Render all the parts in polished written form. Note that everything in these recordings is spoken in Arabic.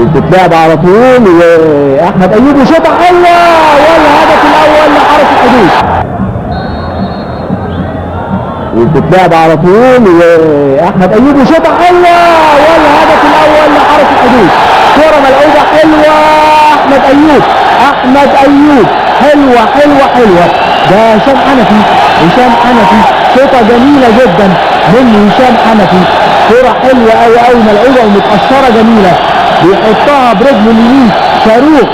وبتتلعب على طول، واحمد ايوب وشوطه حلوه والهدف الاول لحرس الحدود. وبتتلعب على طول، واحمد ايوب وشوطه حلوه والهدف الاول لحرس الحدود. كره ملعوبه حلوه، احمد ايوب حلوه حلوه حلوه. ده هشام حنفي شوطه جميله جدا من هشام حنفي. كره حلوه قوي قوي ملعوبه ومتقشره جميله، بيحطها برجله اليمين صاروخ.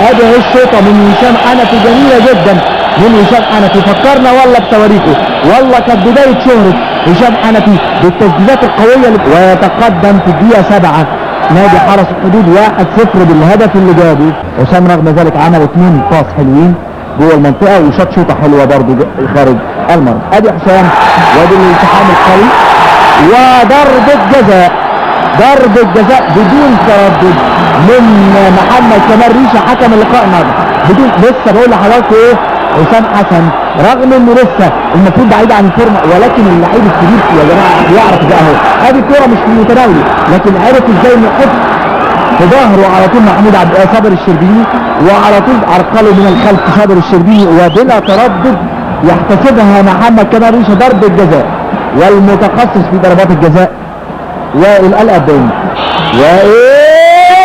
ادي اهي الشوطه من هشام حنفي جميله جدا من هشام حنفي. فكرنا والله بتواريخه، والله كانت بدايه شهره هشام حنفي بالتسديدات القويه. ويتقدم في الدقيقه 7 نادي حرس الحدود 1-0 بالهدف اللي جابه حسام. رغم ذلك عمل 2 باص حلوين جوه المنطقه وشاط شوطه حلوه برضه خارج المرمى. ادي حسام وادي الالتحام القوي وضربه جزاء بدون تردد من محمد كمال ريشه حكم اللقاء النهارده. بدون لسه بقول لحضراتكم ايه، حسام حسن رغم انه لسه المفروض بعيد عن الفورمه، ولكن اللعيب الكبير يا جماعه يعرف ده اهو. ادي الكوره مش في متناوله، لكن عرف ازاي انه يحط في ظهره على طول محمود صابر الشربيني، وعلى طول عرقله من الخلف صابر الشربيني، وبلا تردد يحتسبها محمد كمال ريشه ضربه جزاء. والمتخصص في ضربات الجزاء وائل الأباني،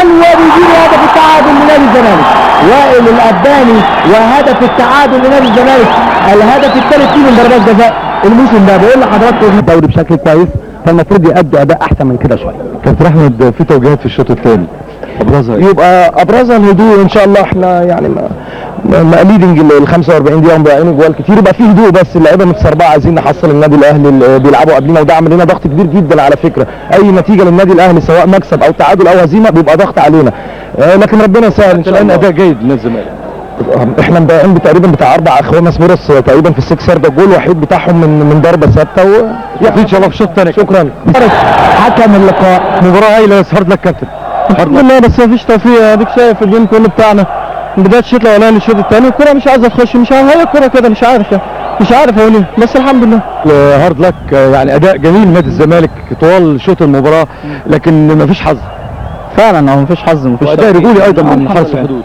وبيجيب هدف التعادل لنادي الزمالك. وائل الأباني وهدف التعادل لنادي الزمالك، الهدف الثالث فيه من ضربات جزاء الموسم ده. بقول لحضراتكم الدوري بشكل كويس، فالمفروض يأدوا اداء احسن من كده شويه. كابتن احمد في توجيهات في الشوط الثاني ابرزها الهدوء ان شاء الله. احنا يعني مقليدنج ال 45 دقيقه مضيعين جوال كتير، يبقى في هدوء، بس اللعيبه متسربعه. عايزين نحصل النادي الاهلي اللي بيلعبوا قبلنا، وده عامل لنا ضغط كبير جدا على فكره. اي نتيجه للنادي الاهلي سواء مكسب او تعادل او هزيمه بيبقى ضغط علينا، لكن ربنا يسهل ان شاء الله. اداء جيد من الزمالك. احنا مضيعين تقريبا بتاع 4 5 فرص تقريبا في السكس يارد، الجول الوحيد بتاعهم من ضربه ثابته. ان شاء الله في الشوط الثاني. شكرا. حكم اللقاء مباراه هايله، هارد لك كابتن. الحمد لله، بس مفيش توفيق. اديك شايف الجيم كله بتاعنا من بدايه الشوط الاولاني للشوط الثاني الكوره مش عايزه تخش، مش عارف هي الكوره كده، مش عارف اقول ايه، بس الحمد لله. هارد لك، يعني اداء جميل نادي الزمالك طوال شوط المباراه، لكن مفيش حظ. فعلا هو مفيش حظ، مفيش اداء رجولي ايضا من حرس الحدود.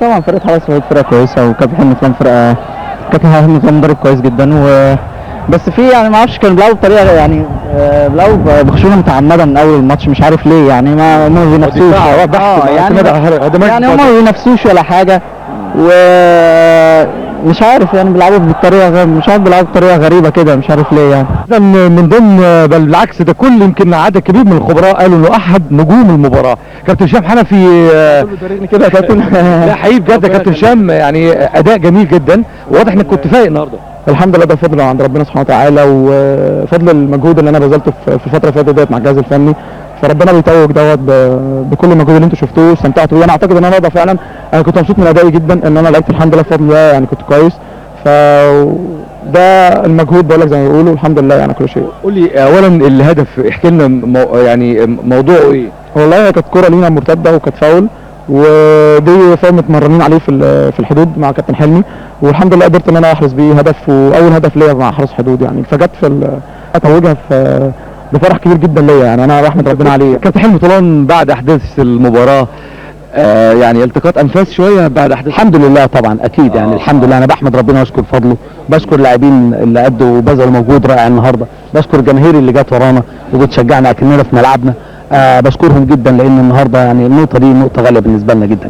طبعا فرقه حرس الحدود فرقه كويسه، وكابتن حلمي طلال فرقه، كابتن حلمي طلال مدرب كويس جدا. بس في يعني ما اعرفش كانوا بيلعبوا بطريقه، يعني بيلعبوا بخشونه متعمده من اول الماتش، مش عارف ليه. يعني ما بينافسوش، يعني هم ما بينافسوش ولا حاجه، ومش عارف يعني بيلعبوا بطريقه غريبه كده، مش عارف ليه يعني. من ضمن بل بالعكس ده كل يمكن عدد كبير من الخبراء قالوا انه احد نجوم المباراه كابتن هشام حنفي. كده كابتن لا حقيقي بجد يا كابتن هشام، يعني اداء جميل جدا، واضح انك كنت فايق النهارده. الحمد لله، ده فضل عند ربنا سبحانه وتعالى، وفضل المجهود اللي انا بذلته في الفتره اللي فاتت ديت مع الجهاز الفني، فربنا بيتوج دوت بكل المجهود اللي انتم شفتوه واستمتعتوا بيه. انا اعتقد ان انا النهارده فعلا انا كنت مبسوط من ادائي جدا، ان انا لعبت الحمد لله بفضل الله، يعني كنت كويس. ده المجهود بقول لك زي ما بيقولوا، الحمد لله يعني كل شيء. قول لي اولا الهدف، احكي لنا يعني موضوعه ايه؟ والله كانت كوره لينا مرتده وكانت فاول، ودي فاهم متمرنين عليه في الحدود مع كابتن حلمي، والحمد لله قدرت ان انا احرز بيه هدف، واول هدف ليا مع حرس حدود يعني. فجت اتوجها بفرح كبير جدا ليا، يعني انا بحمد ربنا عليه. كابتن حلمي طولان بعد احداث المباراه يعني التقاط انفاس شويه بعد احداث. الحمد لله طبعا اكيد يعني الحمد لله، انا بحمد ربنا واشكر فضله، بشكر اللاعبين اللي ادوا وبذلوا مجهود رائع النهارده، بشكر الجماهير اللي جت ورانا وبتشجعنا اكننا في ملعبنا. بشكرهم جدا، لان النهارده يعني النقطه دي نقطه غاليه بالنسبه لنا جدا.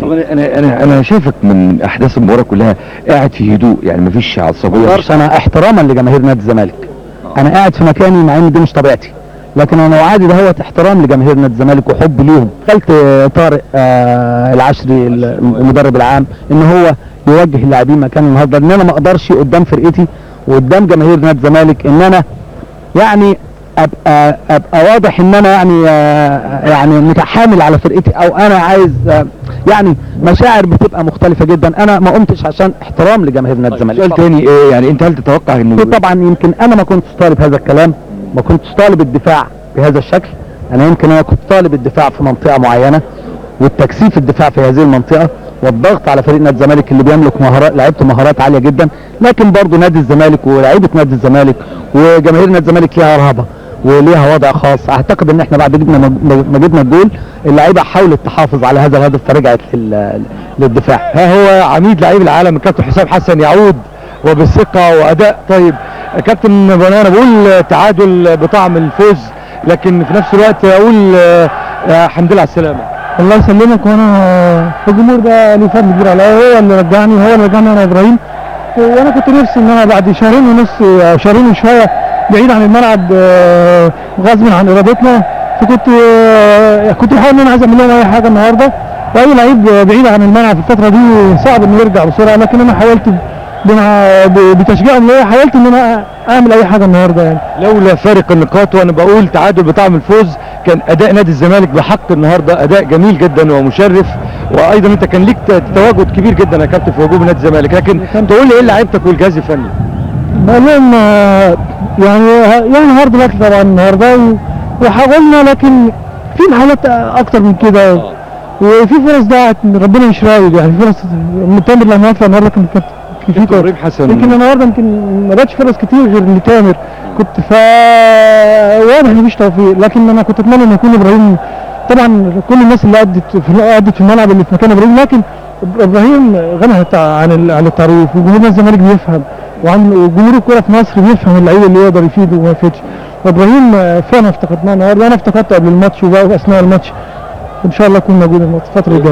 انا شايفك من احداث المباراه كلها قاعد في هدوء، يعني مفيش عصبيه. انا احتراما لجماهير نادي الزمالك، انا قاعد في مكاني مع ان دي مش طبيعتي، لكن انا وعادي ده هو احترام لجماهير نادي الزمالك وحب ليهم. قلت طارق العشري المدرب العام ان هو يوجه اللاعبين مكان النهارده، ان انا ما اقدرش قدام فرقتي وقدام جماهير نادي الزمالك ان انا يعني ابقى واضح ان انا يعني متحامل على فرقتي، او انا عايز يعني مشاعر بتبقى مختلفه جدا. انا ما قمتش عشان احترام لجماهير نادي الزمالك. سؤال تاني ايه يعني، انت هل تتوقع انه طبعا يمكن انا ما كنتش طالب هذا الكلام، ما كنتش طالب الدفاع بهذا الشكل. انا كنت طالب الدفاع في منطقه معينه، والتكثيف الدفاع في هذه المنطقه، والضغط على فريق نادي الزمالك اللي بيملك لعيبته مهارات عاليه جدا. لكن برضه نادي الزمالك ولاعيبه نادي الزمالك وجماهير نادي الزمالك ليها رهبه، وليها وضع خاص. اعتقد ان احنا بعد ما جبنا الجول اللعيبه حاولت تحافظ على هذا الهدف فرجعت للدفاع. ها هو عميد لعيب العالم الكابتن حسام حسن يعود وبثقه واداء طيب. كابتن انا بقول تعادل بطعم الفوز، لكن في نفس الوقت اقول الحمد لله على السلامه. الله يسلمك. وانا الجمهور ده ليه فضل كبير عليا، هو اللي رجعني انا ابراهيم. وانا كنت نفسي ان انا بعد شهرين ونص شهرين وشويه بعيد عن الملعب غصب عن ارادتنا، كنت بحاول ان انا عايز اعمل لهم اي حاجه النهارده. واي لعيب بعيد عن الملعب في الفتره دي صعب انه يرجع بسرعه، لكن انا حاولت بتشجيعهم ليا حاولت ان انا اعمل اي حاجه النهارده يعني. لولا فارق النقاط وانا بقول تعادل بطعم الفوز كان اداء نادي الزمالك بحق النهارده اداء جميل جدا ومشرف، وايضا انت كان ليك تواجد كبير جدا يا كابتن في هجوم نادي الزمالك. لكن تقول لي ايه لعيبتك والجهاز الفني؟ بقول لهم يعني هارد لك طبعا النهارده وحاولنا، لكن في محاولات اكتر من كده وفي فرص ضاعت ربنا مش رايد يعني. فرص تامر لما يطلع النهارده كان في ابراهيم حسن، يمكن النهارده يمكن ما جاتش فرص كتير غير لتامر، كنت واضح ان مفيش توفيق. لكن انا كنت اتمنى ان يكون ابراهيم، طبعا كل الناس اللي ادت في الملعب اللي في مكان ابراهيم، لكن ابراهيم غني عن التعريف. وجمهور نادي الزمالك بيفهم، وجمهور الكوره في مصر بيفهم اللعيب اللي يقدر يفيده وما يفيدش. ابراهيم فعلا افتقدناه النهارده، انا افتقدته قبل الماتش وبقى اثناء الماتش. ان شاء الله يكون موجود الفتره الجايه.